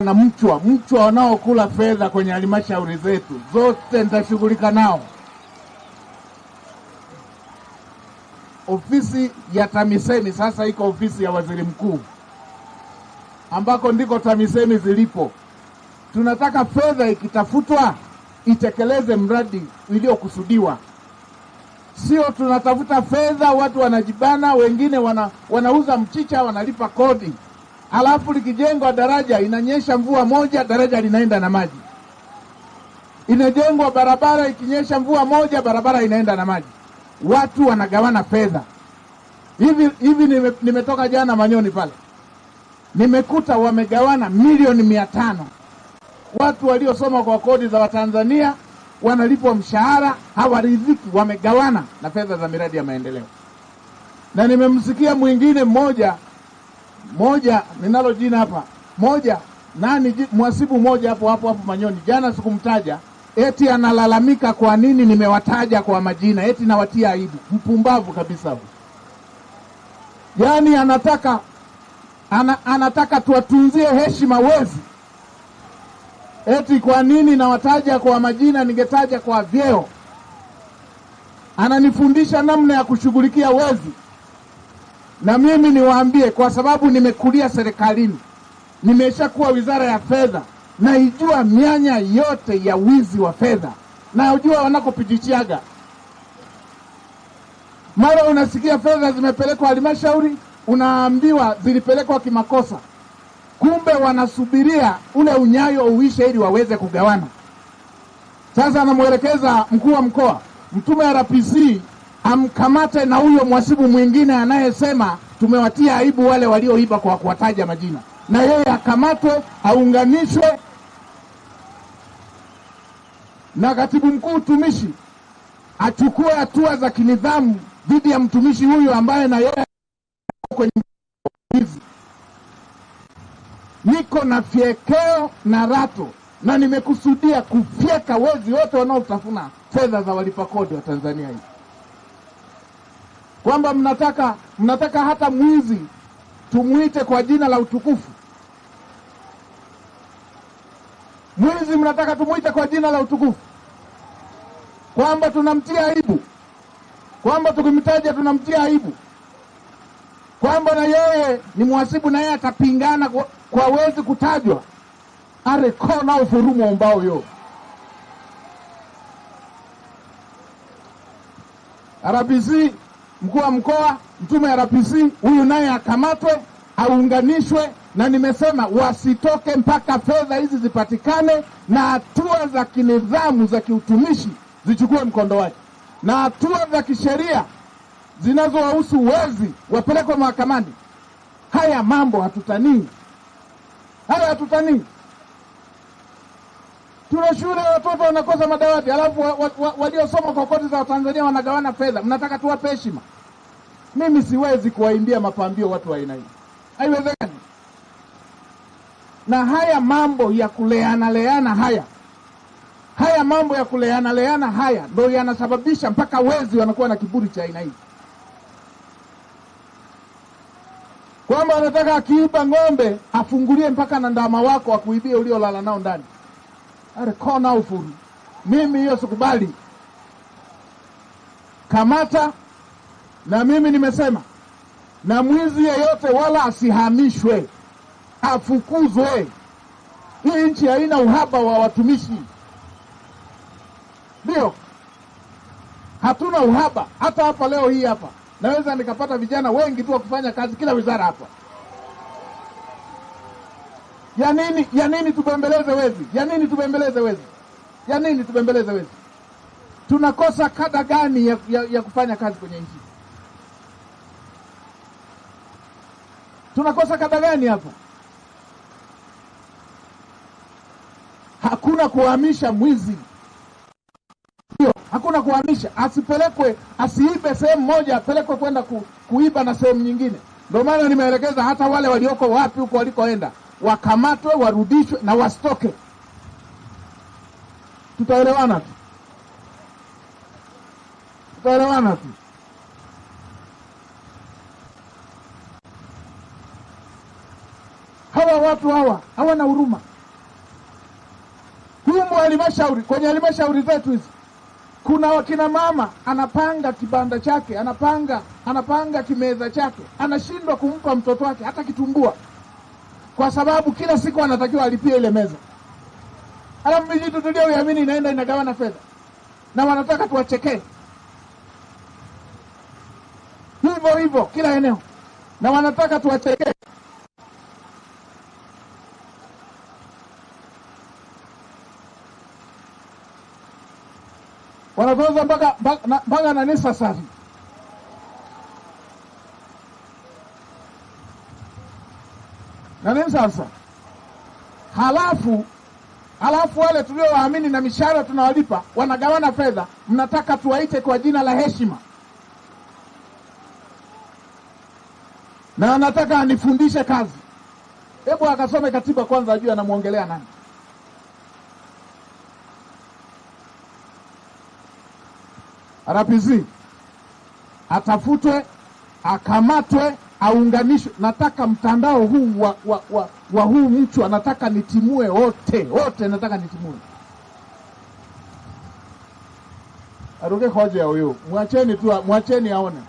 na mchwa wanaokula fedha kwenye halmashauri zetu zote nitashughulika nao. Ofisi ya TAMISEMI sasa iko ofisi ya waziri mkuu, ambako ndiko TAMISEMI zilipo. Tunataka fedha ikitafutwa itekeleze mradi uliokusudiwa. Sio tunatafuta fedha, watu wanajibana, wengine wanauza mchicha, wanalipa kodi. Alafu likijengwa daraja, inanyesha mvua moja, daraja linaenda na maji. Inajengwa barabara, ikinyesha mvua moja, barabara inaenda na maji. Watu wanagawana fedha. Hivi nimetoka jana Manyoni pale, nimekuta wamegawana milioni 500. Watu waliosoma kwa kodi za Watanzania wanalipwa mshahara, hawaridhiki, wamegawana na fedha za miradi ya maendeleo. Na nimemsikia mwingine mmoja ninalo jina hapa, mhasibu mmoja hapo Manyoni, jana sikumtaja, eti analalamika kwa nini nimewataja kwa majina, eti nawatia aibu. Mpumbavu kabisa huyo. Yaani anataka tuwatunzie heshima wezi. Eti kwa nini nawataja kwa majina, ningetaja kwa vyeo. Ananifundisha namna ya kushughulikia wezi. Na mimi niwaambie, kwa sababu nimekulia serikalini, nimeshakuwa wizara ya fedha, naijua mianya yote ya wizi wa fedha, naijua wanakopitichiaga. Mara unasikia fedha zimepelekwa halmashauri, unaambiwa zilipelekwa kimakosa. Kumbe wanasubiria ule unyayo uishe ili waweze kugawana. Sasa anamuelekeza mkuu wa mkoa, mtume RPC amkamate na huyo mhasibu mwingine anayesema tumewatia aibu wale walioiba kwa kuwataja majina. Na yeye akamatwe, aunganishwe. Na katibu mkuu utumishi achukue hatua za kinidhamu dhidi ya mtumishi huyo ambaye na yeye kwenye hizi. Niko na fiekeo na rato, na nimekusudia kufyeka wezi wote wanaotafuna fedha za walipa kodi wa Tanzania hii. Kwamba mnataka hata mwizi tumuite kwa jina la utukufu. Mwizi mnataka tumuite kwa jina la utukufu, kwamba tunamtia aibu, kwamba tukimtaja tunamtia aibu, kwamba na yeye ni mhasibu na yeye atapingana kwa wezi kutajwa. Are kona ufurumu ambao yo RPC, mkuu wa mkoa, mtume RPC huyu naye akamatwe, aunganishwe. Na nimesema wasitoke mpaka fedha hizi zipatikane, na hatua za kinidhamu za kiutumishi zichukue mkondo wake, na hatua za kisheria zinazowahusu wezi wapelekwe mahakamani. Haya mambo hatutanii. Tuna shule watoto wanakosa madawati, alafu waliosoma kwa kodi za Tanzania wanagawana fedha. Mnataka tuwape heshima? Mimi siwezi kuwaimbia mapambio watu wa aina hii. Haiwezekani. Na haya mambo ya kuleana haya ndio yanasababisha mpaka wezi wanakuwa na kiburi cha aina hii. Kwamba anataka akiiba ng'ombe afungulie mpaka na ndama wako akuibie uliolala nao ndani. Are kona ufuru. Mimi hiyo sikubali. Kamata. Na mimi nimesema, na mwizi yeyote wala asihamishwe, afukuzwe. Hii nchi haina uhaba wa watumishi. Ndio, hatuna uhaba. Hata hapa leo hii hapa naweza nikapata vijana wengi tu wa kufanya kazi kila wizara hapa. Ya nini tubembeleze wezi? Tunakosa kada gani ya kufanya kazi kwenye nchi? Tunakosa kada gani hapa? Hakuna kuhamisha mwizi. Ndio, hakuna kuhamisha. Asiibe sehemu moja, apelekwe kwenda kuiba na sehemu nyingine. Ndio maana nimeelekeza hata wale walioko wapi huko walikoenda wakamatwe, warudishwe na wasitoke. Tutaelewana tu. Hawa watu hawana huruma. halmashauri, kwenye halmashauri zetu hizi kuna wakina mama anapanga kibanda chake, anapanga kimeza chake, anashindwa kumpa mtoto wake hata kitumbua, kwa sababu kila siku anatakiwa alipie ile meza. Alafu mijitu tulioiamini inaenda inagawana fedha, na wanataka tuwachekee hivyo hivyo kila eneo, na wanataka tuwachekee. Wanatoza mpaka na necessary. Na nini sasa? Halafu wale tuliowaamini na mishahara tunawalipa wanagawana fedha, mnataka tuwaite kwa jina la heshima. Na anataka anifundishe kazi. Hebu akasome katiba kwanza ajue anamuongelea nani. RPC atafutwe, akamatwe, aunganishwe. Nataka mtandao huu wa huu mtu anataka nitimue wote nataka nitimue. Aruke hoja huyo. Mwacheni aone.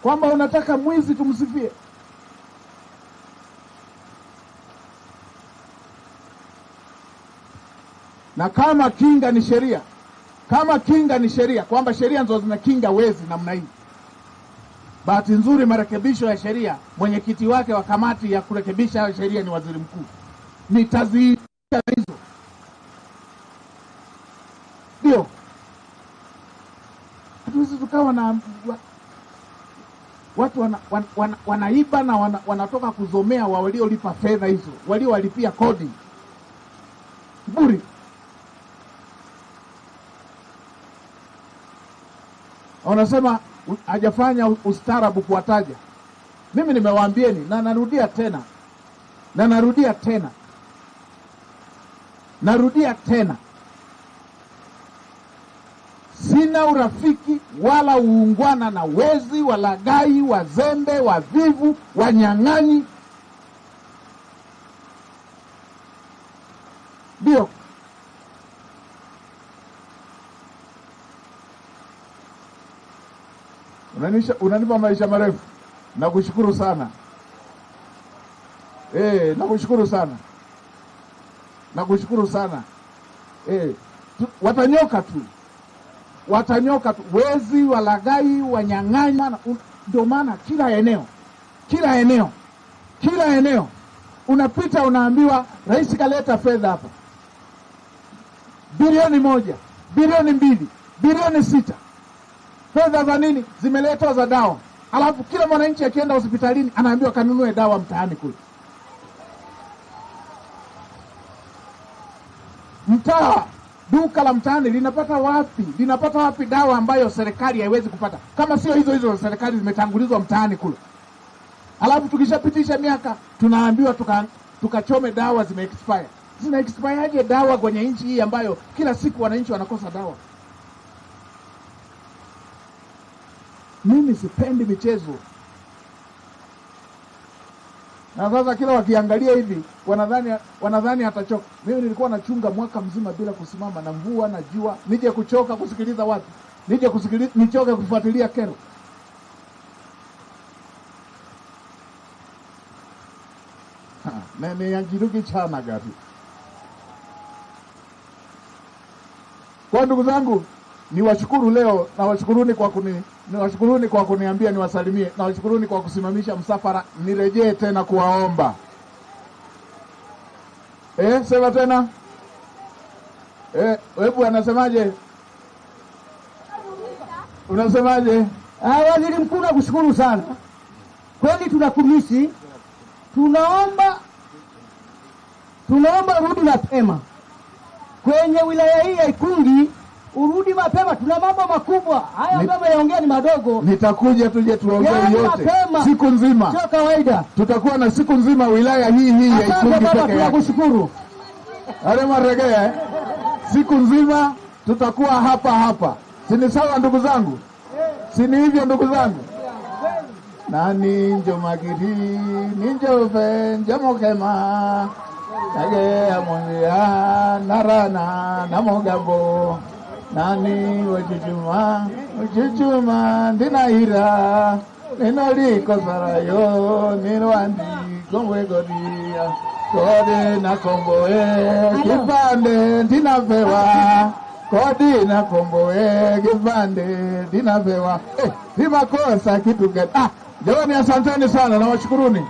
Kwamba unataka mwizi tumsifie. Na kama kinga ni sheria, kwamba sheria ndio zinakinga wezi namna hii. Bahati nzuri marekebisho ya sheria, mwenyekiti wake wa kamati ya kurekebisha sheria ni waziri mkuu. Nitaziisha hizo. Ndio. Hatuwezi tukawa na watu wanaiba na wanatoka kuzomea waliolipa fedha hizo, waliowalipia kodi buri. Wanasema hajafanya ustaarabu kuwataja. Mimi nimewaambieni na narudia tena. Sina urafiki wala uungwana na wezi, walaghai, wazembe, wavivu, wanyang'anyi. Ndio. Unanipa maisha marefu. Nakushukuru sana. Nakushukuru sana. Watanyoka tu. Wezi, walaghai, wanyang'anyi. Ndio maana kila eneo unapita unaambiwa rais kaleta fedha hapa. Bilioni 1, bilioni 2, bilioni 6. Fedha za nini? Zimeletwa za dawa. Alafu kila mwananchi akienda hospitalini anaambiwa kanunue dawa mtaani kule. Duka la mtaani linapata wapi dawa ambayo serikali haiwezi kupata? Kama sio hizo serikali zimetangulizwa mtaani kule. Alafu tukishapitisha miaka tunaambiwa tukachome dawa zime-expire. Zina-expireaje dawa kwenye nchi hii ambayo kila siku wananchi wanakosa dawa? Mimi sipendi michezo. Na sasa kila wakiangalia hivi wanadhani atachoka. Mimi nilikuwa nachunga mwaka mzima bila kusimama, na mvua na jua, nije kuchoka kusikiliza watu, nichoke kufuatilia kero. Nene yangiruki chana gari. Kwa ndugu zangu, niwashukuru leo, niwashukuruni kwa kuniambia niwasalimie, nawashukuruni kwa kusimamisha msafara, nirejee tena kuwaomba. Sema tena. Hebu anasemaje? Unasemaje? Waziri Mkuu, nakushukuru sana. Kweli tunakumisi. Tunaomba urudi mapema. Kwenye wilaya hii ya Ikungi urudi mapema, tuna mambo makubwa. Haya ambayo yaongea ni madogo. Nitakuja tuje tuongee yote. Mapema. Siku nzima. Sio kawaida. Tutakuwa na siku nzima wilaya hii ya Ikungi pekee yake. Tunakushukuru. Ale maregea. Siku nzima tutakuwa hapa. Si ni sawa ndugu zangu? Si ni hivyo ndugu zangu? nani njo magiri ninjo fe njamokema kage amongia narana namogambo nani wachuchuma ndinahira ninoliko sarayo nirwandi kongwe godia kode na komboe kipande ndinapewa kodi na komboe kipande ndinapewa simakosa kitu gani. Jamani, asanteni sana na washukuruni.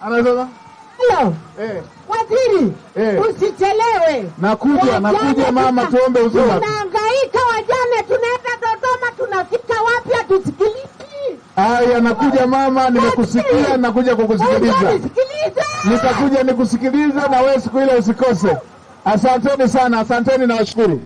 Anasema? Hello. Waziri, usichelewe. Nakuja mama, tuombe uzima. Tunahangaika wajane, tunaenda Dodoma, tunafika wapi hatusikiliki? Haya, nakuja mama, nimekusikia, nakuja kukusikiliza. Nitakuja nikusikiliza na wewe siku ile usikose. Asanteni sana, asanteni na washukuru.